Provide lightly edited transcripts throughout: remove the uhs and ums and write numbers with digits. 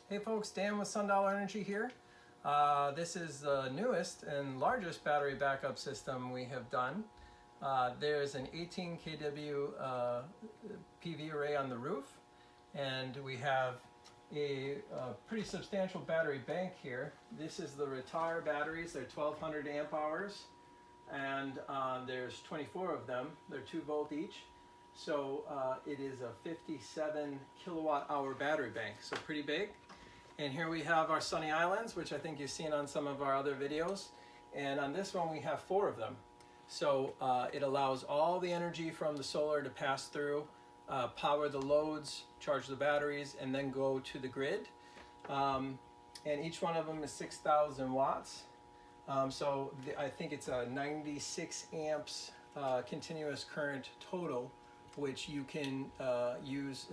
Hey folks, Dan with Sundollar Energy here. This is the newest and largest battery backup system we have done. There's an 18 kW PV array on the roof, and we have a pretty substantial battery bank here. This is the Retire batteries. They're 1200 amp hours, and there's 24 of them. They're 2 volt each. So it is a 57 kilowatt hour battery bank, so pretty big. And here we have our sunny islands, which I think you've seen on some of our other videos. And on this one we have 4 of them. So it allows all the energy from the solar to pass through, power the loads, charge the batteries, and then go to the grid. And each one of them is 6,000 watts. I think it's a 96 amps continuous current total, which you can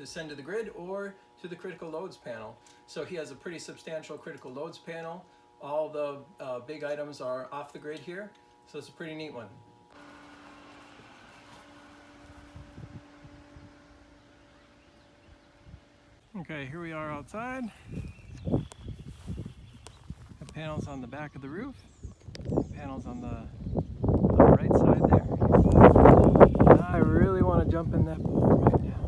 send to the grid or to the critical loads panel. So he has a pretty substantial critical loads panel. All the big items are off the grid here, so it's a pretty neat one. Okay, here we are outside. Got panels on the back of the roof, panels on the right side there. I really want to jump in that pool right now.